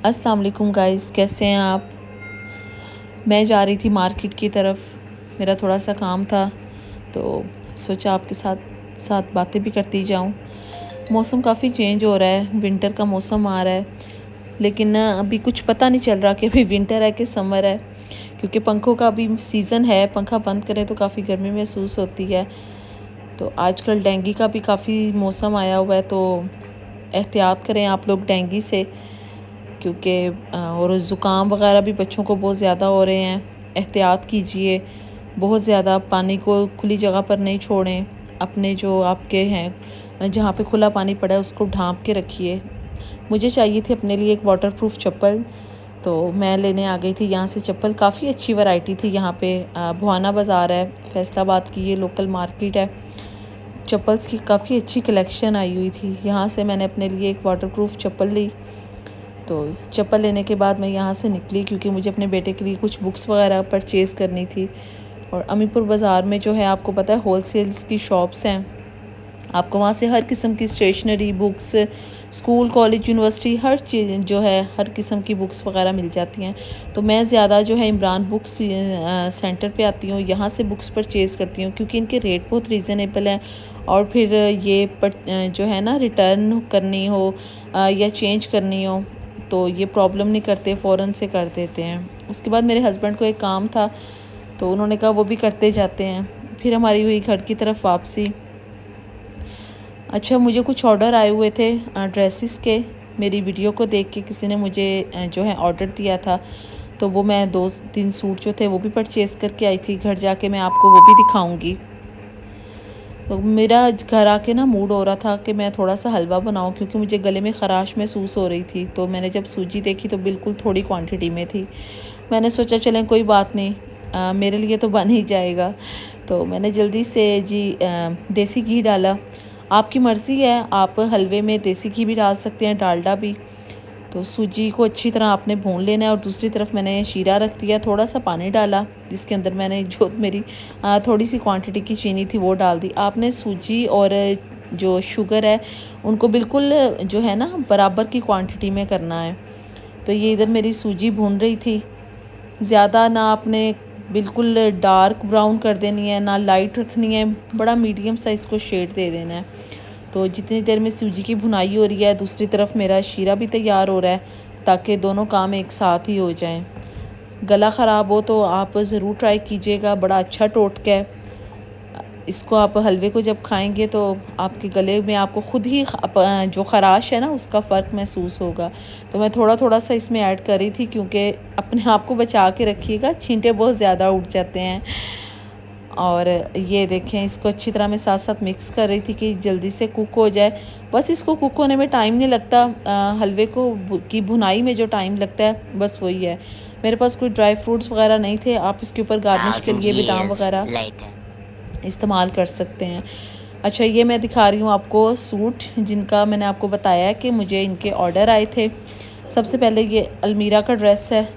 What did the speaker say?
अस्सलाम वालेकुम गाइस, कैसे हैं आप। मैं जा रही थी मार्केट की तरफ, मेरा थोड़ा सा काम था तो सोचा आपके साथ साथ बातें भी करती जाऊं। मौसम काफ़ी चेंज हो रहा है, विंटर का मौसम आ रहा है, लेकिन अभी कुछ पता नहीं चल रहा कि अभी विंटर है कि समर है, क्योंकि पंखों का अभी सीज़न है। पंखा बंद करें तो काफ़ी गर्मी महसूस होती है। तो आजकल डेंगू का भी काफ़ी मौसम आया हुआ है, तो एहतियात करें आप लोग डेंगू से, क्योंकि और ज़ुकाम वगैरह भी बच्चों को बहुत ज़्यादा हो रहे हैं। एहतियात कीजिए, बहुत ज़्यादा पानी को खुली जगह पर नहीं छोड़ें। अपने जो आपके हैं जहाँ पे खुला पानी पड़ा है उसको ढाँप के रखिए। मुझे चाहिए थी अपने लिए एक वाटरप्रूफ चप्पल, तो मैं लेने आ गई थी यहाँ से चप्पल। काफ़ी अच्छी वैरायटी थी यहाँ पे। भुआना बाज़ार है, फैसलाबाद की ये लोकल मार्केट है। चप्पल्स की काफ़ी अच्छी कलेक्शन आई हुई थी। यहाँ से मैंने अपने लिए एक वाटरप्रूफ चप्पल ली। तो चप्पल लेने के बाद मैं यहाँ से निकली, क्योंकि मुझे अपने बेटे के लिए कुछ बुक्स वगैरह परचेज़ करनी थी। और अमीपुर बाज़ार में जो है आपको पता है होलसेल्स की शॉप्स हैं, आपको वहाँ से हर किस्म की stationery, books, school, college, university, हर चीज़ जो है हर किस्म की बुक्स वगैरह मिल जाती हैं। तो मैं ज़्यादा जो है इमरान बुक्स सेंटर पे आती हूँ, यहाँ से बुक्स परचेज़ करती हूँ, क्योंकि इनके रेट बहुत रीज़नेबल हैं। और फिर ये जो है ना रिटर्न करनी हो या चेंज करनी हो तो ये प्रॉब्लम नहीं करते, फ़ौरन से कर देते हैं। उसके बाद मेरे हस्बैंड को एक काम था तो उन्होंने कहा वो भी करते जाते हैं। फिर हमारी हुई घर की तरफ वापसी। अच्छा, मुझे कुछ ऑर्डर आए हुए थे ड्रेसेस के। मेरी वीडियो को देख के किसी ने मुझे जो है ऑर्डर दिया था, तो वो मैं 2-3 सूट जो थे वो भी परचेज़ करके आई थी। घर जाके मैं आपको वो भी दिखाऊंगी। तो मेरा घर आके ना मूड हो रहा था कि मैं थोड़ा सा हलवा बनाऊं, क्योंकि मुझे गले में ख़राश महसूस हो रही थी। तो मैंने जब सूजी देखी तो बिल्कुल थोड़ी क्वांटिटी में थी। मैंने सोचा चलें कोई बात नहीं, मेरे लिए तो बन ही जाएगा। तो मैंने जल्दी से देसी घी डाला। आपकी मर्ज़ी है, आप हलवे में देसी घी भी डाल सकते हैं, डालडा भी। तो सूजी को अच्छी तरह आपने भून लेना है। और दूसरी तरफ मैंने शीरा रख दिया, थोड़ा सा पानी डाला, जिसके अंदर मैंने जो मेरी थोड़ी सी क्वांटिटी की चीनी थी वो डाल दी। आपने सूजी और जो शुगर है उनको बिल्कुल जो है ना बराबर की क्वांटिटी में करना है। तो ये इधर मेरी सूजी भून रही थी। ज़्यादा ना आपने बिल्कुल डार्क ब्राउन कर देनी है, ना लाइट रखनी है, बड़ा मीडियम साइज़ को शेड दे देना है। तो जितनी देर में सूजी की भुनाई हो रही है, दूसरी तरफ मेरा शीरा भी तैयार हो रहा है, ताकि दोनों काम एक साथ ही हो जाएं। गला ख़राब हो तो आप ज़रूर ट्राई कीजिएगा, बड़ा अच्छा टोटका है। इसको आप हलवे को जब खाएंगे तो आपके गले में आपको खुद ही जो ख़राश है ना उसका फ़र्क महसूस होगा। तो मैं थोड़ा थोड़ा सा इसमें ऐड कर रही थी, क्योंकि अपने आप को बचा के रखिएगा, छींटे बहुत ज़्यादा उठ जाते हैं। और ये देखें, इसको अच्छी तरह मैं साथ साथ मिक्स कर रही थी कि जल्दी से कुक हो जाए। बस इसको कुक होने में टाइम नहीं लगता, हलवे को की भुनाई में जो टाइम लगता है बस वही है। मेरे पास कोई ड्राई फ्रूट्स वगैरह नहीं थे, आप इसके ऊपर गार्निश के लिए बादाम वगैरह इस्तेमाल कर सकते हैं। अच्छा, ये मैं दिखा रही हूँ आपको सूट, जिनका मैंने आपको बताया है कि मुझे इनके ऑर्डर आए थे। सबसे पहले ये अलमीरा का ड्रेस है,